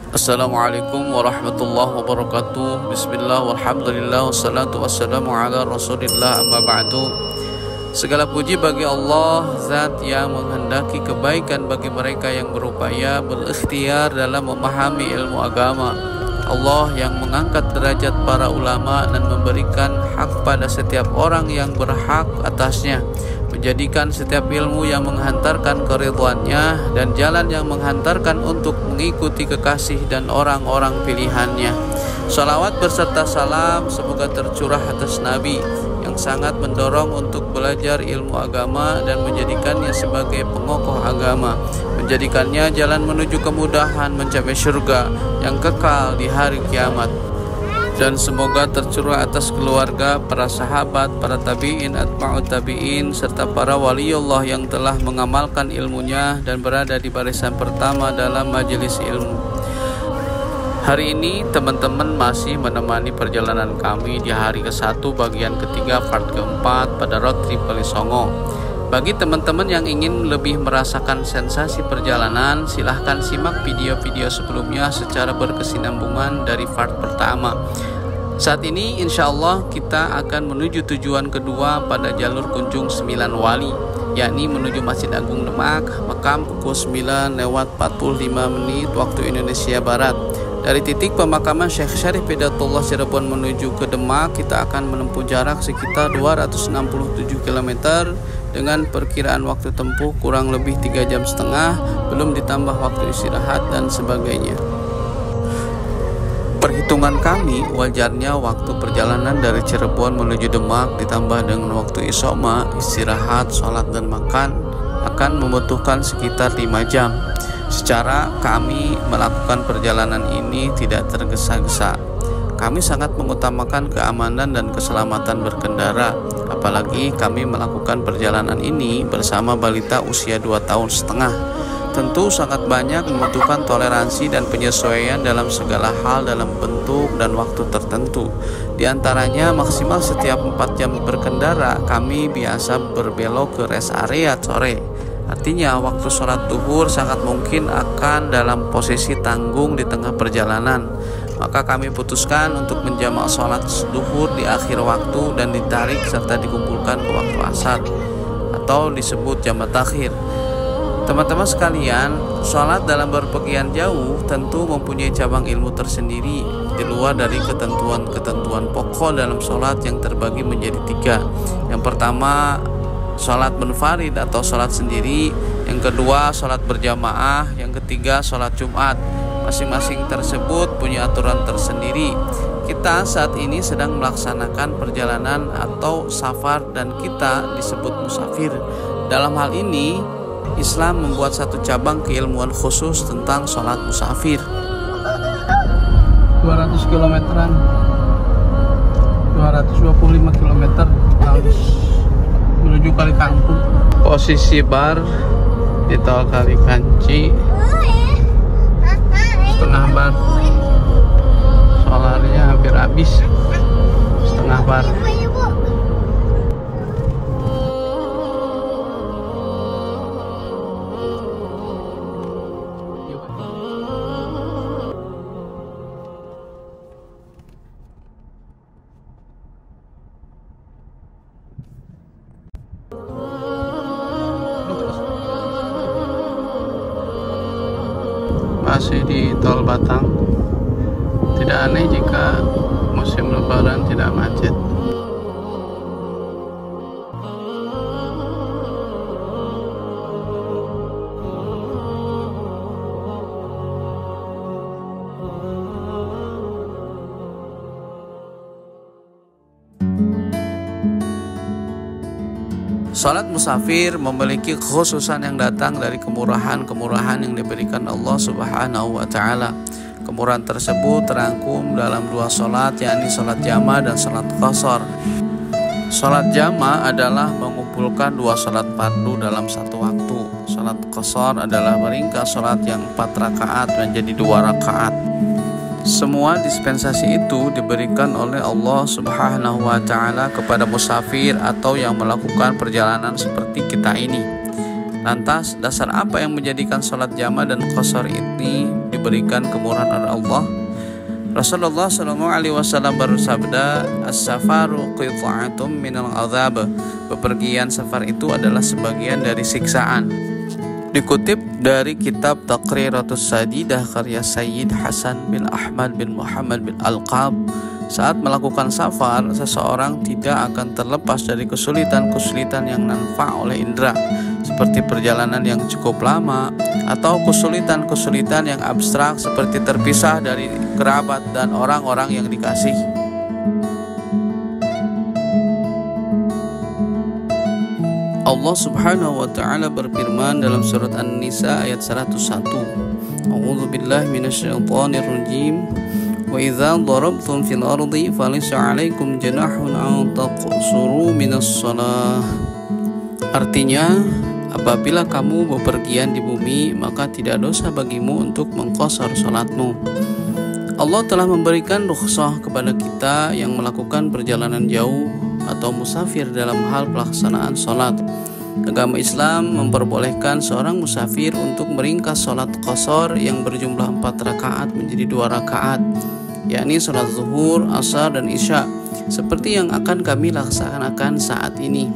Assalamualaikum warahmatullahi wabarakatuh. Bismillah walhamdulillah wassalatu wassalamu ala rasulillah amma ba'du. Segala puji bagi Allah, zat yang menghendaki kebaikan bagi mereka yang berupaya berikhtiar dalam memahami ilmu agama. Allah yang mengangkat derajat para ulama dan memberikan hak pada setiap orang yang berhak atasnya, menjadikan setiap ilmu yang menghantarkan keridhaannya dan jalan yang menghantarkan untuk mengikuti kekasih dan orang-orang pilihannya. Salawat berserta salam semoga tercurah atas Nabi yang sangat mendorong untuk belajar ilmu agama dan menjadikannya sebagai pengokoh agama, menjadikannya jalan menuju kemudahan mencapai surga yang kekal di hari kiamat. Dan semoga tercurah atas keluarga, para sahabat, para tabi'in, atba'ut tabi'in, serta para waliullah yang telah mengamalkan ilmunya dan berada di barisan pertama dalam majelis ilmu. Hari ini teman-teman masih menemani perjalanan kami di hari ke-1 bagian ketiga part ke-4 pada road trip Kali Songo. Bagi teman-teman yang ingin lebih merasakan sensasi perjalanan, silahkan simak video-video sebelumnya secara berkesinambungan dari part pertama. Saat ini insya Allah kita akan menuju tujuan kedua pada jalur kunjung 9 wali, yakni menuju Masjid Agung Demak, Makam pukul 9:45 waktu Indonesia Barat. Dari titik pemakaman Syekh Syarif Hidayatullah Cirebon menuju ke Demak, kita akan menempuh jarak sekitar 267 km dengan perkiraan waktu tempuh kurang lebih 3,5 jam, belum ditambah waktu istirahat dan sebagainya. Perhitungan kami, wajarnya waktu perjalanan dari Cirebon menuju Demak ditambah dengan waktu isoma, istirahat, sholat dan makan akan membutuhkan sekitar 5 jam. Secara kami melakukan perjalanan ini tidak tergesa-gesa. Kami sangat mengutamakan keamanan dan keselamatan berkendara, apalagi kami melakukan perjalanan ini bersama balita usia 2,5 tahun. Tentu sangat banyak membutuhkan toleransi dan penyesuaian dalam segala hal dalam bentuk dan waktu tertentu. Di antaranya maksimal setiap 4 jam berkendara kami biasa berbelok ke rest area sore. Artinya waktu sholat duhur sangat mungkin akan dalam posisi tanggung di tengah perjalanan. Maka kami putuskan untuk menjamak sholat duhur di akhir waktu dan ditarik serta dikumpulkan ke waktu asar atau disebut jamak takhir. Teman-teman sekalian, sholat dalam berpergian jauh tentu mempunyai cabang ilmu tersendiri di luar dari ketentuan-ketentuan pokok dalam sholat yang terbagi menjadi 3. Yang pertama, sholat munfarid atau sholat sendiri. Yang kedua, sholat berjamaah. Yang ketiga, sholat Jumat. Masing-masing tersebut punya aturan tersendiri. Kita saat ini sedang melaksanakan perjalanan atau safar dan kita disebut musafir. Dalam hal ini, Islam membuat satu cabang keilmuan khusus tentang sholat musafir. 200 kilometeran, 225 kilometer menuju Kali Kangkung. Posisi bar di tol Kali Kanci, setengah bar. Solarnya hampir habis, setengah bar. Masih di tol Batang. Tidak aneh jika musim lebaran tidak macet. Salat musafir memiliki kekhususan yang datang dari kemurahan-kemurahan yang diberikan Allah Subhanahu wa Ta'ala. Kemurahan tersebut terangkum dalam 2 salat, yakni salat jama dan salat qashar. Salat jama adalah mengumpulkan 2 salat fardu dalam satu waktu. Salat qashar adalah meringkas salat yang 4 rakaat menjadi 2 rakaat. Semua dispensasi itu diberikan oleh Allah Subhanahu wa Ta'ala kepada musafir atau yang melakukan perjalanan seperti kita ini. Lantas, dasar apa yang menjadikan sholat jama dan qashar ini diberikan kemurahan oleh Allah. Rasulullah SAW bersabda, "As-safaru qit'atun minal azab." Bepergian safar itu adalah sebagian dari siksaan. Dikutip dari kitab Taqriratus Sadidah karya Sayyid Hasan bin Ahmad bin Muhammad bin Al-Qab, saat melakukan safar, seseorang tidak akan terlepas dari kesulitan-kesulitan yang nampak oleh indera, seperti perjalanan yang cukup lama, atau kesulitan-kesulitan yang abstrak seperti terpisah dari kerabat dan orang-orang yang dikasihi. Allah Subhanahu wa taala berfirman dalam surat An-Nisa ayat 101. A'udzu billahi minasyaitonir rajim. Wa idza darabtum fil ardi falaysa 'alaikum junahun an taqsuru minas shalah. Artinya, apabila kamu bepergian di bumi, maka tidak dosa bagimu untuk mengqashar salatmu. Allah telah memberikan rukhsah kepada kita yang melakukan perjalanan jauh atau musafir dalam hal pelaksanaan salat. Agama Islam memperbolehkan seorang musafir untuk meringkas salat qashar yang berjumlah 4 rakaat menjadi 2 rakaat, yakni salat zuhur, asar, dan isya, seperti yang akan kami laksanakan saat ini.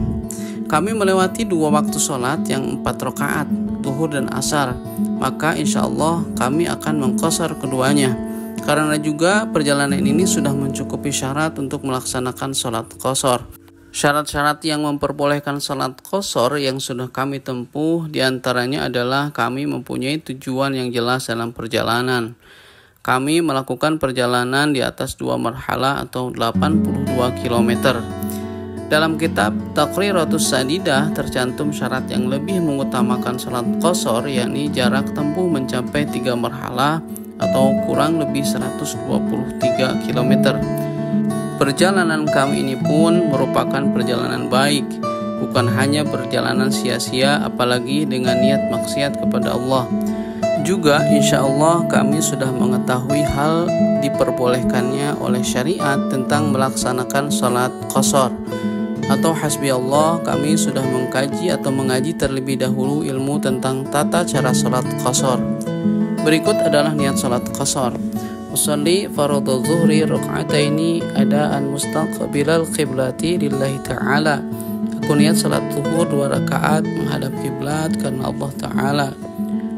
Kami melewati 2 waktu salat yang 4 rakaat, zuhur dan asar, maka insya Allah kami akan mengqashar keduanya. Karena juga perjalanan ini sudah mencukupi syarat untuk melaksanakan salat qashar. Syarat-syarat yang memperbolehkan salat qashar yang sudah kami tempuh diantaranya adalah kami mempunyai tujuan yang jelas dalam perjalanan. Kami melakukan perjalanan di atas 2 marhalah atau 82 km. Dalam kitab Taqriratus Sadidah tercantum syarat yang lebih mengutamakan salat qashar, yakni jarak tempuh mencapai 3 marhalah atau kurang lebih 123 km. Perjalanan kami ini pun merupakan perjalanan baik, bukan hanya perjalanan sia-sia apalagi dengan niat maksiat kepada Allah. Juga insya Allah kami sudah mengetahui hal diperbolehkannya oleh syariat tentang melaksanakan salat qashar. Atau hasbi Allah, kami sudah mengkaji atau mengaji terlebih dahulu ilmu tentang tata cara salat qashar. Berikut adalah niat salat qashar. Usalli fardhu zuhri raka'ataini adaan mustaqbilal qiblati lillahi ta'ala. Aku niat salat zuhur 2 rakaat menghadap kiblat karena Allah Ta'ala.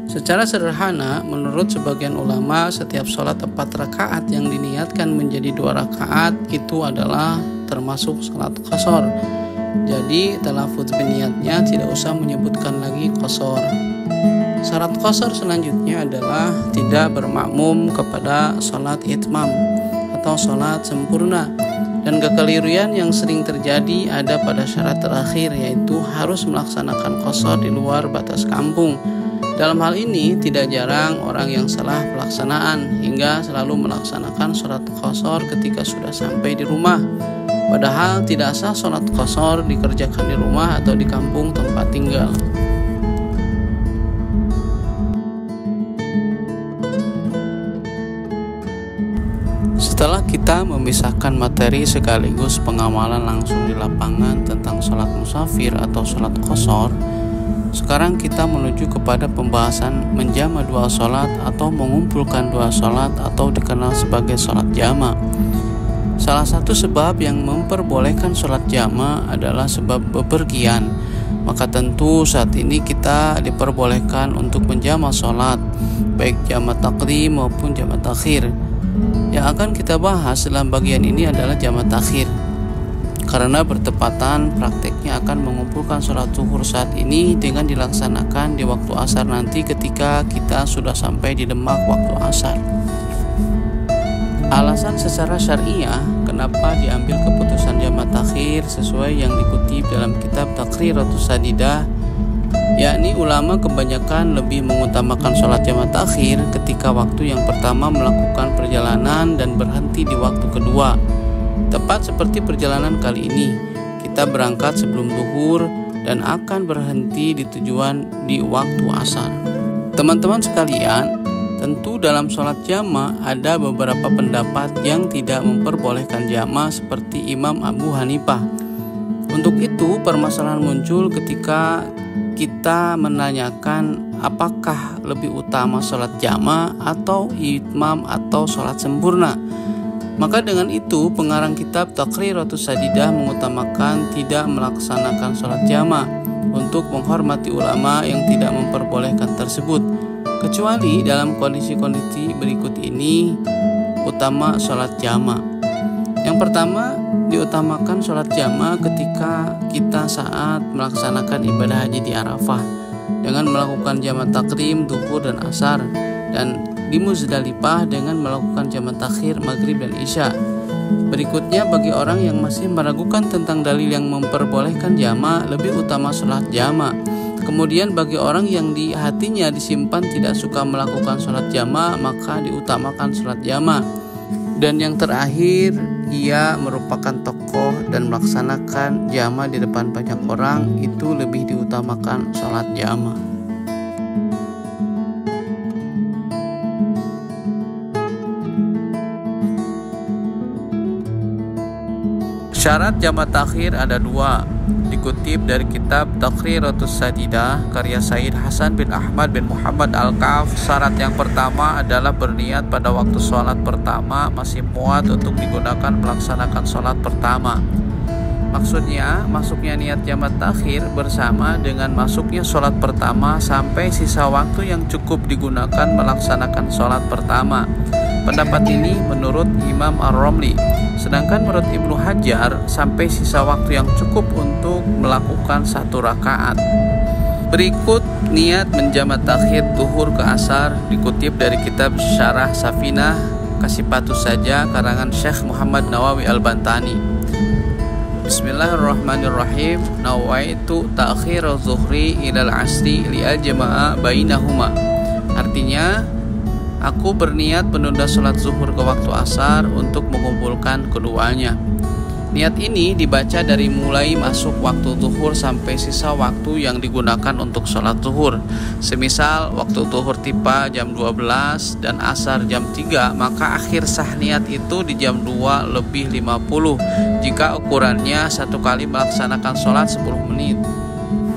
Secara sederhana, menurut sebagian ulama, setiap salat 4 rakaat yang diniatkan menjadi 2 rakaat itu adalah termasuk salat qashar. Jadi talafuz biniatnya tidak usah menyebutkan lagi qashar. Syarat qashar selanjutnya adalah tidak bermakmum kepada salat itmam atau salat sempurna. Dan kekeliruan yang sering terjadi ada pada syarat terakhir, yaitu harus melaksanakan qashar di luar batas kampung. Dalam hal ini tidak jarang orang yang salah pelaksanaan hingga selalu melaksanakan salat qashar ketika sudah sampai di rumah. Padahal tidak sah salat qashar dikerjakan di rumah atau di kampung tempat tinggal. Setelah kita memisahkan materi sekaligus pengamalan langsung di lapangan tentang salat musafir atau salat qashar, sekarang kita menuju kepada pembahasan menjama 2 salat atau mengumpulkan 2 salat atau dikenal sebagai salat jama'. Salah satu sebab yang memperbolehkan salat jama' adalah sebab bepergian. Maka tentu saat ini kita diperbolehkan untuk menjama salat, baik jama' taqdim maupun jama' takhir. Yang akan kita bahas dalam bagian ini adalah jama' takhir, karena bertepatan prakteknya akan mengumpulkan sholat zuhur saat ini dengan dilaksanakan di waktu asar nanti ketika kita sudah sampai di Demak waktu asar. Alasan secara syariah kenapa diambil keputusan jama' takhir sesuai yang dikutip dalam kitab Taqriratus Sadidah, yakni ulama kebanyakan lebih mengutamakan sholat jama' takhir ketika waktu yang pertama melakukan perjalanan dan berhenti di waktu kedua. Tepat seperti perjalanan kali ini, kita berangkat sebelum zuhur dan akan berhenti di tujuan di waktu asar. Teman-teman sekalian, tentu dalam sholat jama' ada beberapa pendapat yang tidak memperbolehkan jama' seperti Imam Abu Hanifah. Untuk itu permasalahan muncul ketika kita menanyakan apakah lebih utama sholat jama atau itmam atau sholat sempurna. Maka dengan itu pengarang kitab Taqriratus Sadidah mengutamakan tidak melaksanakan sholat jama untuk menghormati ulama yang tidak memperbolehkan tersebut, kecuali dalam kondisi-kondisi berikut ini utama sholat jama. Yang pertama, diutamakan sholat jama ketika kita saat melaksanakan ibadah haji di Arafah dengan melakukan jama takdim duhur dan asar, dan di Muzdalifah dengan melakukan jama takhir maghrib dan isya. Berikutnya, bagi orang yang masih meragukan tentang dalil yang memperbolehkan jama, lebih utama sholat jama. Kemudian bagi orang yang di hatinya disimpan tidak suka melakukan sholat jama, maka diutamakan sholat jama. Dan yang terakhir, ia merupakan tokoh dan melaksanakan jama di depan banyak orang, itu lebih diutamakan sholat jama. Syarat jama takhir ada dua, dikutip dari kitab Taqriratus Sadidah karya Sayyid Hasan bin Ahmad bin Muhammad Al-Kaf. Syarat yang pertama adalah berniat pada waktu sholat pertama masih muat untuk digunakan melaksanakan sholat pertama. Maksudnya, masuknya niat jama takhir bersama dengan masuknya sholat pertama sampai sisa waktu yang cukup digunakan melaksanakan sholat pertama. Pendapat ini menurut Imam Ar-Romli. Sedangkan menurut Ibnu Hajar, sampai sisa waktu yang cukup untuk melakukan 1 rakaat. Berikut niat menjama takhir duhur ke asar, dikutip dari kitab Syarah Safinah Kasipatus Saja karangan Syekh Muhammad Nawawi Al-Bantani. Bismillahirrahmanirrahim. Nawaitu ta'khir zuhri ilal asri li'al jama'a bainahuma. Artinya, aku berniat menunda sholat zuhur ke waktu asar untuk mengumpulkan keduanya. Niat ini dibaca dari mulai masuk waktu zuhur sampai sisa waktu yang digunakan untuk sholat zuhur. Semisal waktu zuhur tiba jam 12 dan asar jam 3, maka akhir sah niat itu di jam 2:50 jika ukurannya 1 kali melaksanakan sholat 10 menit.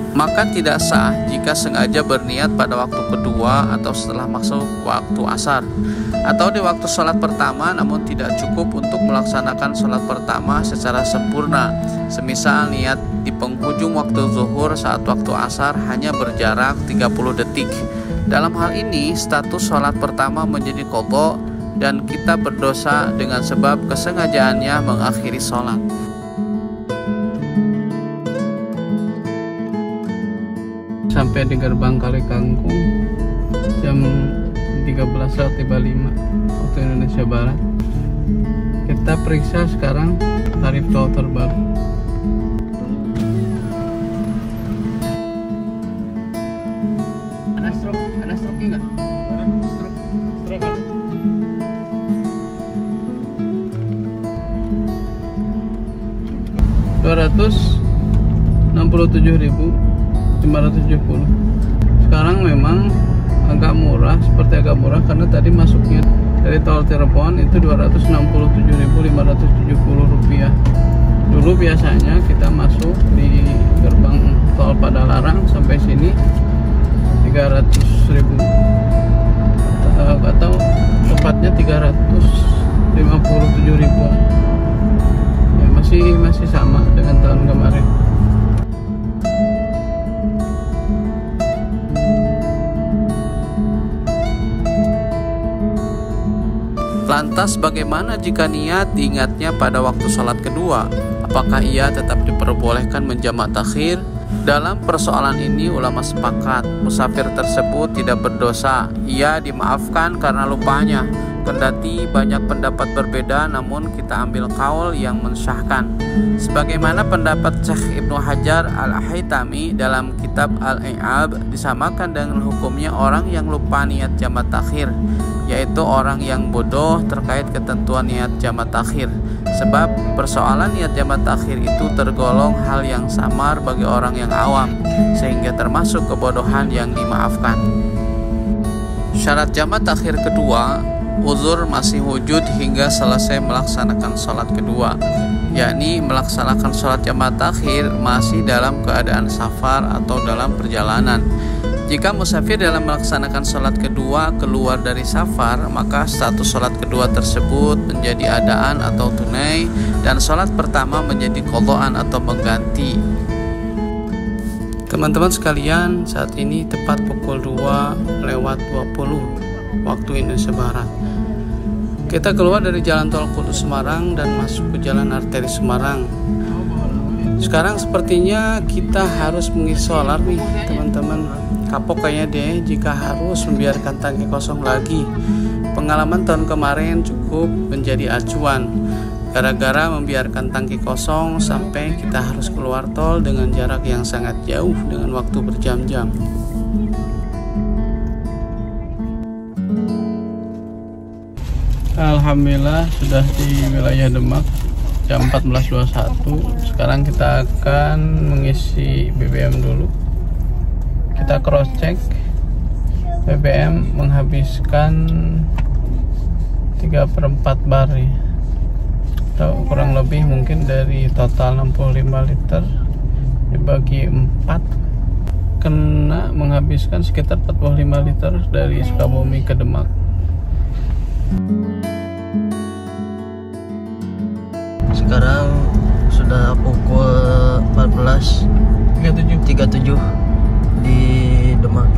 Maka tidak sah jika sengaja berniat pada waktu kedua atau setelah masuk waktu asar, atau di waktu sholat pertama namun tidak cukup untuk melaksanakan sholat pertama secara sempurna. Semisal niat di penghujung waktu zuhur saat waktu asar hanya berjarak 30 detik. Dalam hal ini status sholat pertama menjadi qadha dan kita berdosa dengan sebab kesengajaannya mengakhiri sholat. Sampai di gerbang Kali Kangkung jam 13.55 waktu Indonesia Barat. Kita periksa sekarang tarif tol terbaru. Ada stroke enggak? Stroke apa? 267.570. Sekarang memang agak murah, seperti agak murah karena tadi masuknya dari tol Cirebon itu 267.570 rupiah. Dulu biasanya kita masuk di gerbang tol Padalarang sampai sini 300.000 atau tepatnya 357.000. Ya, masih sama dengan tahun kemarin. Lantas bagaimana jika niat diingatnya pada waktu sholat kedua? Apakah ia tetap diperbolehkan menjamak takhir? Dalam persoalan ini ulama sepakat musafir tersebut tidak berdosa, ia dimaafkan karena lupanya. Kendati banyak pendapat berbeda, namun kita ambil kaul yang mensahkan. Sebagaimana pendapat Syekh Ibnu Hajar Al-Haytami dalam kitab Al-I'ab, disamakan dengan hukumnya orang yang lupa niat jamak takhir, yaitu orang yang bodoh terkait ketentuan niat jamak takhir. Sebab persoalan niat jamak takhir itu tergolong hal yang samar bagi orang yang awam, sehingga termasuk kebodohan yang dimaafkan. Syarat jamak takhir kedua uzur masih wujud hingga selesai melaksanakan sholat kedua, yakni melaksanakan sholat jamaah takhir masih dalam keadaan safar atau dalam perjalanan. Jika musafir dalam melaksanakan sholat kedua keluar dari safar, maka status sholat kedua tersebut menjadi adaan atau tunai, dan sholat pertama menjadi qadhaan atau mengganti. Teman-teman sekalian, saat ini tepat pukul 2:20 waktu Indonesia Barat. Kita keluar dari jalan tol Kudus Semarang dan masuk ke jalan arteri Semarang. Sekarang sepertinya kita harus mengisi solar nih teman-teman. Kapok kayaknya deh jika harus membiarkan tangki kosong lagi. Pengalaman tahun kemarin cukup menjadi acuan. Gara-gara membiarkan tangki kosong sampai kita harus keluar tol dengan jarak yang sangat jauh dengan waktu berjam-jam. Alhamdulillah sudah di wilayah Demak jam 14.21. Sekarang kita akan mengisi BBM dulu. Kita cross check BBM menghabiskan 3/4 bar ya, atau kurang lebih mungkin dari total 65 liter dibagi 4 kena menghabiskan sekitar 45 liter dari Sukabumi ke Demak. Sekarang sudah pukul 14.37 di Demak.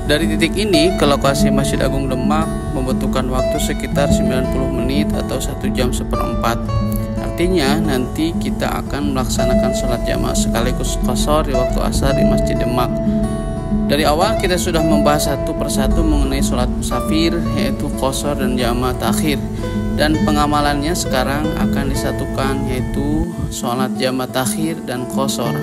Dari titik ini ke lokasi Masjid Agung Demak membutuhkan waktu sekitar 90 menit atau 1 jam 1/4. Artinya nanti kita akan melaksanakan sholat jamaah sekaligus qashar di waktu asar di Masjid Demak. Dari awal kita sudah membahas satu persatu mengenai sholat musafir, yaitu qashar dan jamaah takhir. Dan pengamalannya sekarang akan disatukan, yaitu sholat jamaah takhir dan qashar.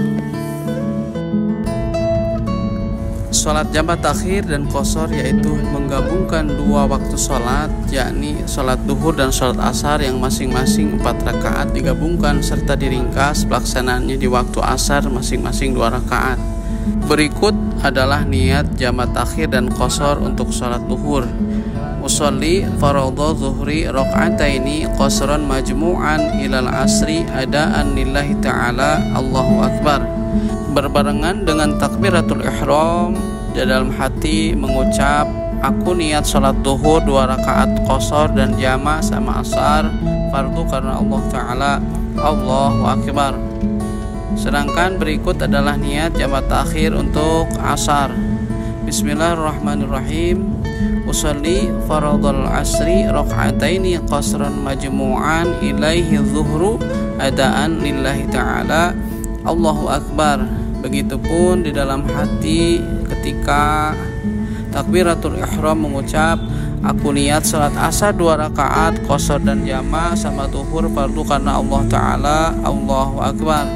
Sholat jamaah takhir dan qashar yaitu menggabungkan dua waktu sholat, yakni sholat duhur dan sholat asar yang masing-masing 4 rakaat digabungkan serta diringkas pelaksanaannya di waktu asar masing-masing 2 rakaat. Berikut adalah niat jamaah takhir dan qashar untuk sholat duhur. Usolli faradhu zuhri rakaataini qasran majmu'an ilal asri adaan lillahi ta'ala Allahu Akbar. Berbarengan dengan takbiratul ihram, di dalam hati mengucap, aku niat sholat duhur 2 rakaat qashar dan jamaah sama asar fardu karena Allah Ta'ala, Allahu Akbar. Sedangkan berikut adalah niat jamaah takhir untuk asar. Bismillahirrahmanirrahim. Usolli faradhal asri rakaataini qasran majmu'an ilaihi zuhru adaan lillahi ta'ala Allahu Akbar. Begitupun di dalam hati ketika takbiratul ihram mengucap, aku niat salat asar 2 rakaat qashar dan jamaah sama duhur fardu karena Allah Ta'ala, Allahu Akbar.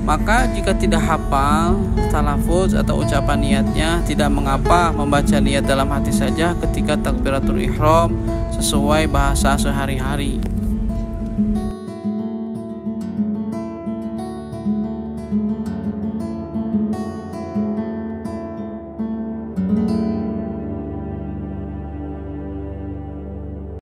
Maka jika tidak hafal talafuz atau ucapan niatnya, tidak mengapa membaca niat dalam hati saja ketika takbiratul ihram sesuai bahasa sehari-hari.